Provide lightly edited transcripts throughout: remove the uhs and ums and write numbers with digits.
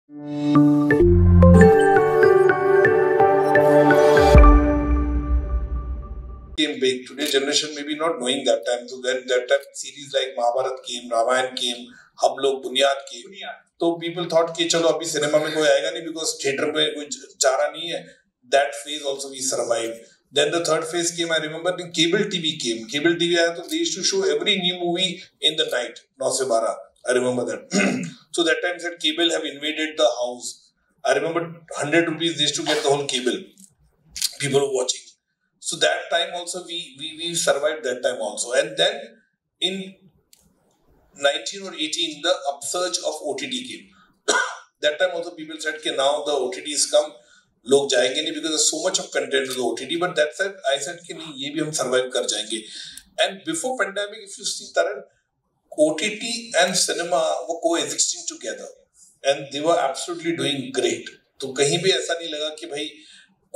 Came big. Today generation maybe not knowing that time. So when that time series like Mahabharat came, Ramayan came, हम लोग बुनियाद came. तो people thought कि चलो अभी cinema में कोई आएगा नहीं because theater में कोई जा रहा नहीं है. That phase also we survived. Then the third phase came. I remember when cable TV came. Cable TV आया तो they used to show every new movie in the night. 9 से 12. I remember that. So that time said cable have invaded the house. I remember 100 rupees they used to get the whole cable. People were watching. So that time also we survived that time also. And then in 19 or 18 the upsurge of OTT came. That time also people said कि now the OTTs come, लोग जाएंगे नहीं because there's so much of content in the OTT. But that said, I said कि नहीं ये भी हम survive कर जाएंगे. And before pandemic, if you see Taran, OTT and cinema were coexisting together, and they were absolutely doing great. तो कहीं भी ऐसा नहीं लगा कि भाई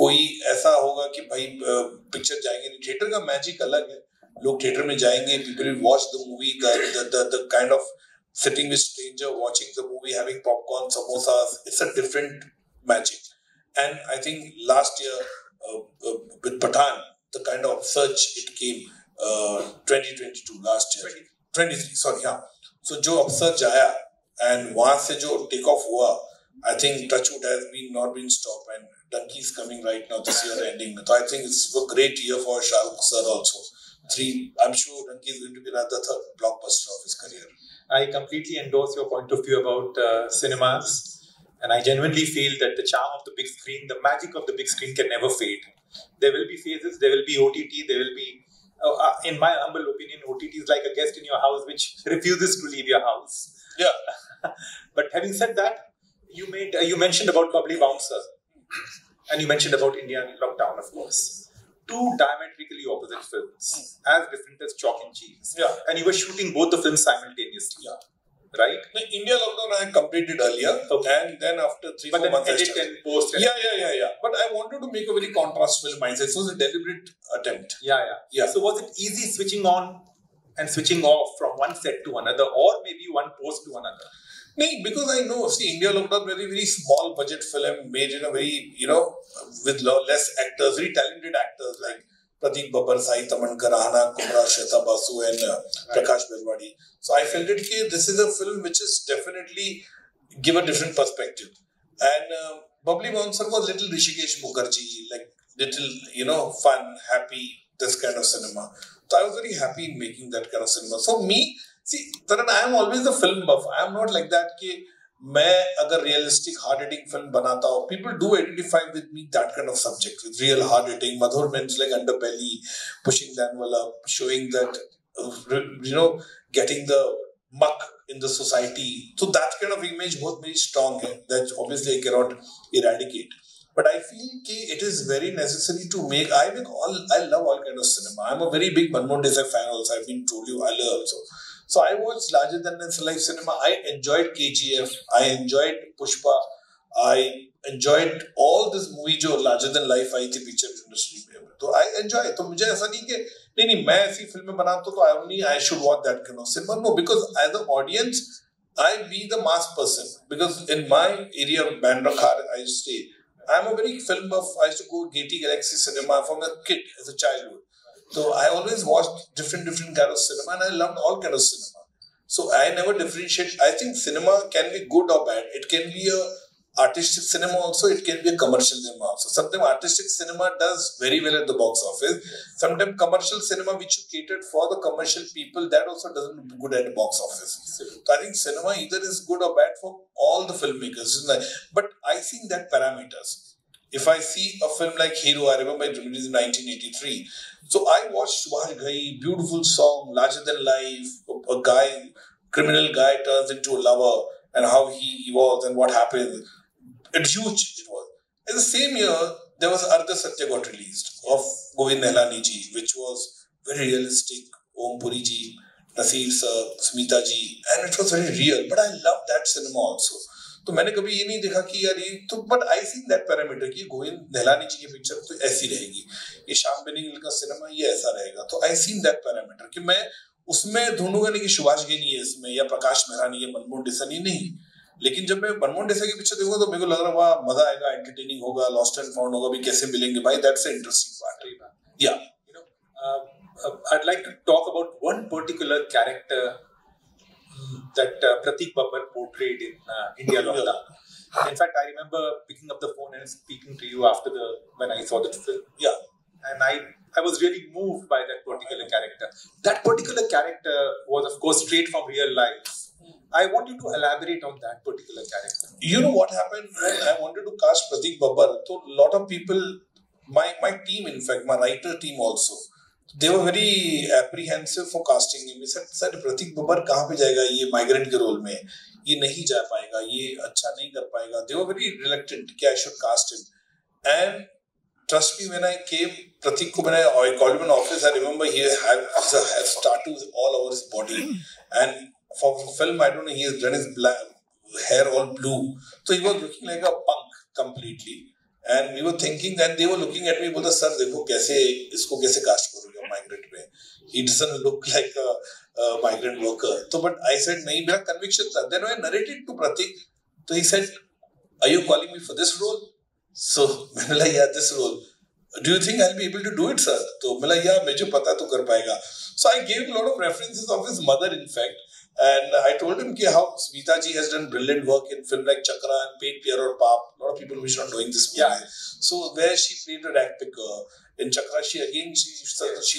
कोई ऐसा होगा कि भाई पिक्चर जाएंगे नहीं. थिएटर का मैजिक अलग है. लोग थिएटर में जाएंगे, people will watch the movie, the kind of sitting with stranger, watching the movie, having popcorn, samosas. It's a different magic. And I think last year with Pathan, the kind of upsurge it came 2022 last year. 23, sorry, yeah. So जो upsurge आया and वहाँ से जो take off हुआ, I think Touchwood has not been stopped, and Dunki is coming right now this year ending. So I think it's a great year for Shah Rukh sir also. I'm sure Dunki is going to be another third blockbuster of his career. I completely endorse your point of view about cinemas, and I genuinely feel that the charm of the big screen, the magic of the big screen can never fade. There will be phases, there will be OTT, there will be, in my humble opinion, OTT is like a guest in your house which refuses to leave your house. Yeah. But having said that, you mentioned about Bubbly Bouncer, and you mentioned about Indian Lockdown, of course. Two diametrically opposite films, as different as chalk and cheese. Yeah. And you were shooting both the films simultaneously. Yeah. Right? The India Lockdown I completed earlier, and then after 3-4 months I started. And post. Yeah. But I wanted to make a very contrast film myself. So it was a deliberate attempt. Yeah. So was it easy switching on and switching off from one set to another, or maybe one post to another? No, because I know, see, India Lockdown, very, very small budget film made in a very, with less actors, very talented actors like Pradeep Babbar, Sai Tamankar, Ahana Kumra, Shweta Basu, and Prakash Belwadi. So I felt that this is a film which is definitely give a different perspective. And Bubbly Bouncer was little Rishikesh Mukherjee, like little, fun, happy, this kind of cinema. So I was very happy in making that kind of cinema. So me, see, Taran, I am always a film buff. I am not like that कि मैं अगर realistic hard-hitting film बनाता हूँ, people do identify with me that kind of subject, with real hard-hitting, Madhur means like Underbelly, pushing the envelope, showing that, getting the muck in the society. So that kind of image बहुत very strong है, that obviously I cannot eradicate. But I feel it is very necessary to make. I love all kind of cinema. I'm a very big Manmohan Desai fan also. I've been told you earlier also. So I watched larger than life cinema. I enjoyed KGF. I enjoyed Pushpa. I enjoyed all this movie जो larger than life आई थी picture industry में. तो I enjoy. तो मुझे ऐसा नहीं कि नहीं मैं ऐसी फिल्में बनाता तो I should watch that kind of cinema. No, because as an audience, I be the mass person. Because in my area of Bandra Khar, I stay. I'm a very film buff. I used to go Gaiety Galaxy Cinema from a kid as a childhood. So I always watched different kind of cinema, and I loved all kind of cinema. So I never differentiate. I think cinema can be good or bad. It can be a artistic cinema also. It can be a commercial cinema also. Sometimes artistic cinema does very well at the box office. Sometimes commercial cinema, which you catered for the commercial people, that also doesn't do good at the box office. So I think cinema either is good or bad for all the filmmakers. But I think that parameters. If I see a film like Hero, I remember it released in 1983. So I watched Subhash Ghai, beautiful song, larger than life, a criminal guy turns into a lover, and how he evolves and what happens. It's huge, it was. In the same year, there was Ardha Satya got released of Govind Nihalani ji, which was very realistic. Om Puri ji, Nasir sir, Smita ji, and it was very real. But I love that cinema also. तो मैंने कभी ये नहीं देखा कि यार ये तो but I seen that parameter कि गोविंद निहलानी जी की पिक्चर तो ऐसी रहेगी, ये श्याम बेनेगल का सिनेमा ये ऐसा रहेगा. तो आई सीन दैट पैरामीटर कि मैं उसमें ढूंढूंगा नहीं कि सुभाष घई नहीं है इसमें या प्रकाश मेहरानी या मनमोहन देसाई नहीं. लेकिन जब मैं मनमोहन देसाई की पिक्चर देखूंगा तो मेरे को लग रहा है वाह मजा आएगा, एंटरटेनिंग होगा, लॉस्ट एंड फाउंड होगा, भी कैसे मिलेंगे भाई, दैट्स अ इंटरेस्टिंग पार्ट. या I'd like to talk about one particular character that Pratik Babbar portrayed in India Lockdown. In fact, I remember picking up the phone and speaking to you when I saw that film. Yeah. And I was really moved by that particular character. That particular character was, of course, straight from real life. I want you to elaborate on that particular character. You know what happened when I wanted to cast Pratik Babbar? So a lot of people, my team, in fact, my writer team also, they were very apprehensive for casting him. They said Pratik Babbar कहाँ पे जाएगा ये migrant के role में, ये नहीं जा पाएगा, ये अच्छा नहीं कर पाएगा. They were very reluctant कि I should cast him. And trust me, when I came, Pratik को मैंने I called him in office. I remember he had tattoos all over his body, and for film I don't know, he has done his hair all blue, so he was looking like a punk completely. And we were thinking, and they were looking at me, बोला sir देखो कैसे इसको कैसे cast करोगे migrant में, he doesn't look like a migrant worker. So but I said नहीं, मेरा conviction था. Then when I narrated to Pratik, so he said, are you calling me for this role? So मैंने बोला yeah, this role. Do you think I'll be able to do it, sir? तो मैं बोला yeah, मुझे पता तो कर पाएगा. So I gave a lot of references of his mother, in fact. And I told him how Smita ji has done brilliant work in film like Chakra and Paid Pierre or Paap. A lot of people wish not knowing this movie. Yeah. So where she played a ragpicker. In Chakra, she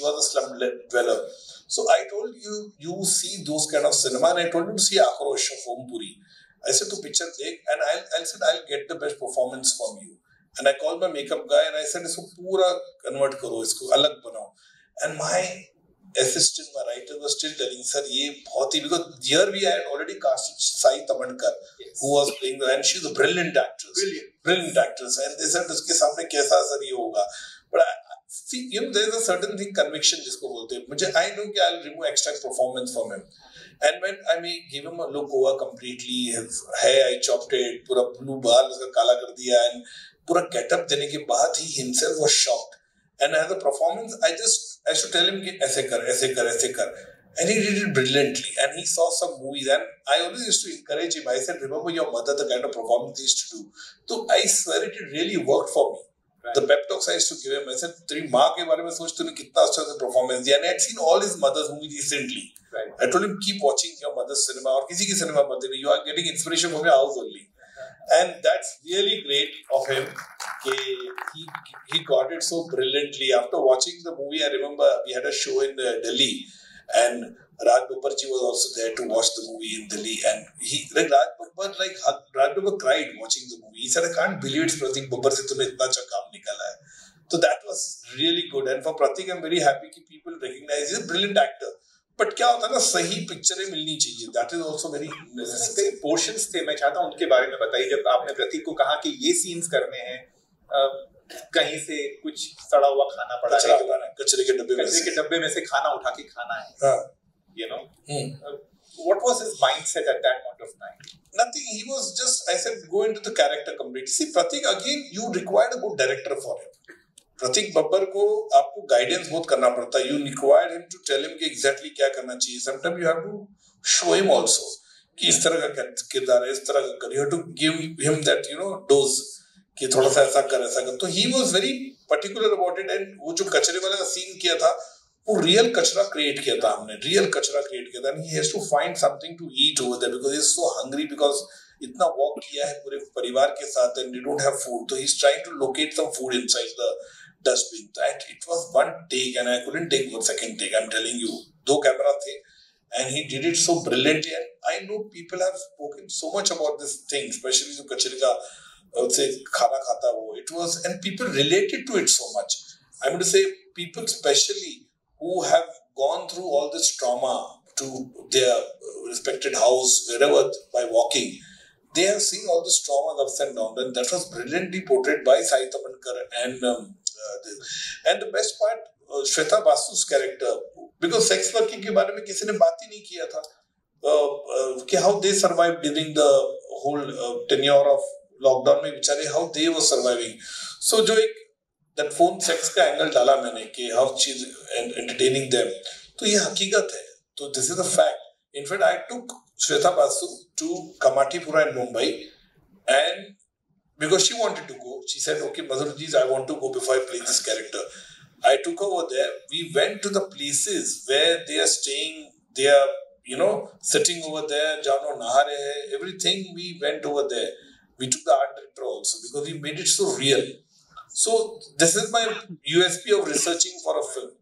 was a slum dweller. So I told you see those kind of cinema, and I told him to see Akrosh of Om Puri. I said to picture dekh, and I'll get the best performance from you. And I called my makeup guy and I said, isko pura convert karo, isko alag banao. And my assistant, my writer was still telling, sir, ye bahut hi, because here we had already casted Sai Tamankar, yes, who was playing and she's a brilliant actress. Brilliant actress. And they said, uske samne kaisa sir ye hoga. But see, there is a certain thing, conviction jisko bolte hain. I know that I'll remove extra performance from him. And when I may give him a look over completely, his hair, I chopped it, pura blue baal uska kala kar diya, and pura get-up dene ke baad he himself was shocked. And as a performance, I should tell him aise kar. And he did it brilliantly. And he saw some movies, and I always used to encourage him. I said, remember your mother, the kind of performance he used to do. So I swear it really worked for me. Right. The pep talks I used to give him, I said, तेरी माँ के बारे में सोच तूने कितना अच्छा से performance दिया. And I had seen all his mother's movies recently. Right. I told him, keep watching your mother's cinema और किसी की cinema मत देखना. You are getting inspiration from your house only. And that's really great of him. He got it so brilliantly. After watching the movie, I remember we had a show in Delhi, and Raj Babbar ji was also there to watch the movie in Delhi. And Raj Babbar cried watching the movie. He said, I can't believe it's Pratik Babbar se tumhe itna acha kaam nikala hai. So that was really good. And for Pratik, I'm very happy that people recognize he's a brilliant actor. But क्या होता है ना, सही पिक्चरें मिलनी चाहिए. That is also very necessary. Portions थे, मैं चाहता हूं उनके बारे में बताइए. जब आपने प्रतीक को कहा कि ये सीन्स करने हैं, कहीं से कुछ सड़ा हुआ खाना पड़ा है, कचरे के डब्बे में से खाना उठा के खाना है, you know, what was his mindset at that point of time? Nothing. He was just, I said, go into the character completely. See, Pratik, again, you required a good director for him. प्रतीक बब्बर को आपको guidance बहुत करना पड़ता है. You required him to tell him कि exactly क्या करना चाहिए. Sometime you have to show him also कि इस तरह का किरदार है, इस तरह का कर. You have to give him that dose कि थोड़ा सा ऐसा कर. तो he was very particular about it. And वो जो कचरे वाला का सीन किया था, वो रियल कचरा क्रिएट किया था हमने. And he has to find something to eat over there because he is so hungry, because इतना वॉक किया है पूरे परिवार के साथ and they don't have food. तो he is trying to locate some food inside the dustbin. That it was one take and I couldn't take one second take. I'm telling you, 2 cameras the, and he did it so brilliantly. And I know people have spoken so much about this thing, especially the kachre ka say khana khata wo. It was, and people related to it so much. I'm going to say people especially who have gone through all this trauma to their respected house wherever by walking. They have seen all this trauma ups and downs, and that was brilliantly portrayed by Sai Tamankar and the best part, Shweta Basu's character, because sex working के बारे में किसी ने बात ही नहीं किया था कि how they survived during the whole tenure of lockdown में बेचारे how they were surviving. So जो एक that phone sex का एंगल डाला मैंने कि how she's entertaining them, तो ये हकीकत है. तो this is a fact. In fact, I took Shweta Basu to Kamathipura in Mumbai, and because she wanted to go, she said, "Okay, Madhurji, I want to go before I play this character." I took her over there. We went to the places where they are staying. They are, sitting over there. Jano Nahare hai. Everything we went over there. We took the art director also because we made it so real. So this is my USP of researching for a film.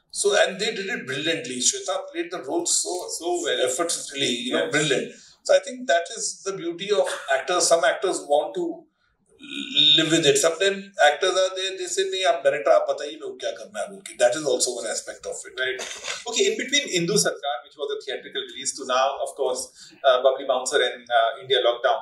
So and they did it brilliantly. Shweta played the role so well, effortlessly, brilliant. So I think that is the beauty of actors. Some actors want to live with it. Sometimes actors are there, they say, "नहीं, आप director आप बताइए मेरे को क्या करना है." Okay, that is also one aspect of it. Right. Okay, in between Indu Sarkar, which was a theatrical release, to now, of course, Bubbly Bouncer and India Lockdown,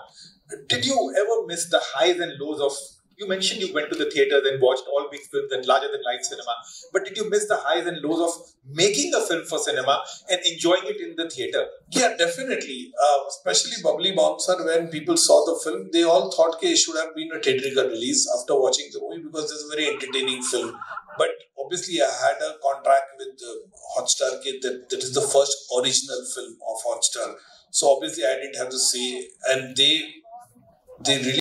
did you ever miss the highs and lows of? You mentioned you went to the theaters and watched all big films and larger than life cinema, but did you miss the highs and lows of making a film for cinema and enjoying it in the theater? Yeah, definitely. Especially Bubbly Bouncer, when people saw the film, they all thought it should have been a theatrical release after watching the movie because it's a very entertaining film. But obviously, I had a contract with Hotstar that is the first original film of Hotstar. So obviously, I didn't have to say, and they really